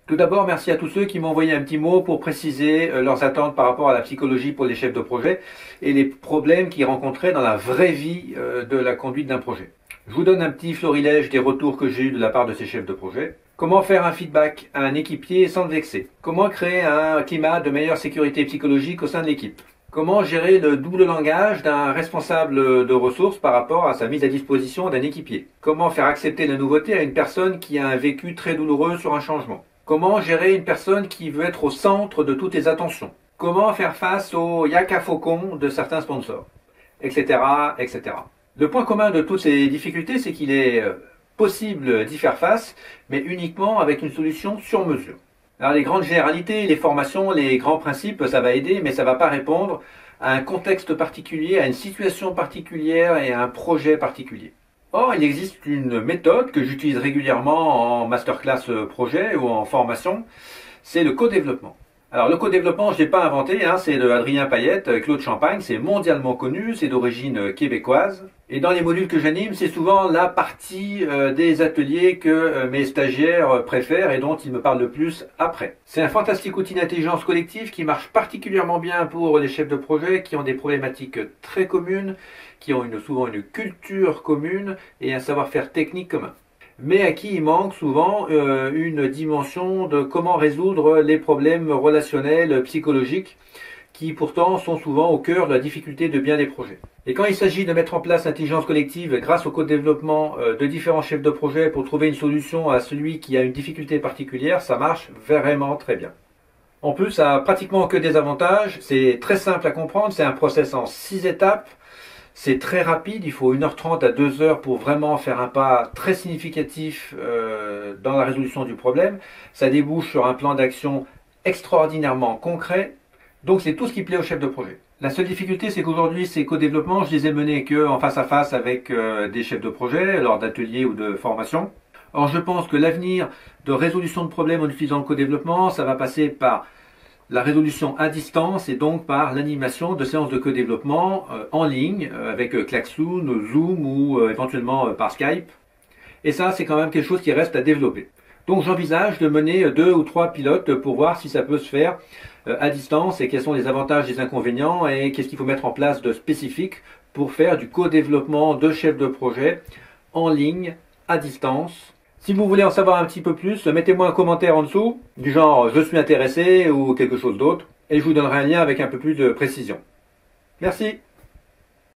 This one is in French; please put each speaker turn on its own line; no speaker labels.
Tout d'abord, merci à tous ceux qui m'ont envoyé un petit mot pour préciser leurs attentes par rapport à la psychologie pour les chefs de projet et les problèmes qu'ils rencontraient dans la vraie vie de la conduite d'un projet. Je vous donne un petit florilège des retours que j'ai eus de la part de ces chefs de projet. Comment faire un feedback à un équipier sans le vexer? Comment créer un climat de meilleure sécurité psychologique au sein de l'équipe? Comment gérer le double langage d'un responsable de ressources par rapport à sa mise à disposition d'un équipier? Comment faire accepter la nouveauté à une personne qui a un vécu très douloureux sur un changement? Comment gérer une personne qui veut être au centre de toutes les attentions? Comment faire face au yaka faucon de certains sponsors? Etc., etc. Le point commun de toutes ces difficultés, c'est qu'il est possible d'y faire face, mais uniquement avec une solution sur mesure. Alors les grandes généralités, les formations, les grands principes, ça va aider, mais ça ne va pas répondre à un contexte particulier, à une situation particulière et à un projet particulier. Or, il existe une méthode que j'utilise régulièrement en masterclass projet ou en formation, c'est le co-développement. Alors le co-développement, je ne l'ai pas inventé, c'est de Adrien Payette, Claude Champagne, c'est mondialement connu, c'est d'origine québécoise. Et dans les modules que j'anime, c'est souvent la partie des ateliers que mes stagiaires préfèrent et dont ils me parlent le plus après. C'est un fantastique outil d'intelligence collective qui marche particulièrement bien pour les chefs de projet qui ont des problématiques très communes, qui ont souvent une culture commune et un savoir-faire technique commun, mais à qui il manque souvent une dimension de comment résoudre les problèmes relationnels, psychologiques, qui pourtant sont souvent au cœur de la difficulté de bien des projets. Et quand il s'agit de mettre en place l'intelligence collective grâce au co-développement de différents chefs de projet pour trouver une solution à celui qui a une difficulté particulière, ça marche vraiment très bien. En plus, ça a pratiquement que des avantages, c'est très simple à comprendre, c'est un process en 6 étapes. C'est très rapide, il faut 1h30 à 2h pour vraiment faire un pas très significatif dans la résolution du problème. Ça débouche sur un plan d'action extraordinairement concret. Donc c'est tout ce qui plaît aux chefs de projet. La seule difficulté, c'est qu'aujourd'hui, ces co-développements, je les ai menés qu'en face à face avec des chefs de projet lors d'ateliers ou de formations. Or, je pense que l'avenir de résolution de problèmes en utilisant le co-développement, ça va passer par la résolution à distance et donc par l'animation de séances de co-développement en ligne avec Klaxoon, Zoom ou éventuellement par Skype. Et ça, c'est quand même quelque chose qui reste à développer. Donc j'envisage de mener 2 ou 3 pilotes pour voir si ça peut se faire à distance et quels sont les avantages et les inconvénients et qu'est-ce qu'il faut mettre en place de spécifique pour faire du co-développement de chefs de projet en ligne, à distance. Si vous voulez en savoir un petit peu plus, mettez-moi un commentaire en dessous, du genre « je suis intéressé » ou quelque chose d'autre, et je vous donnerai un lien avec un peu plus de précision. Merci.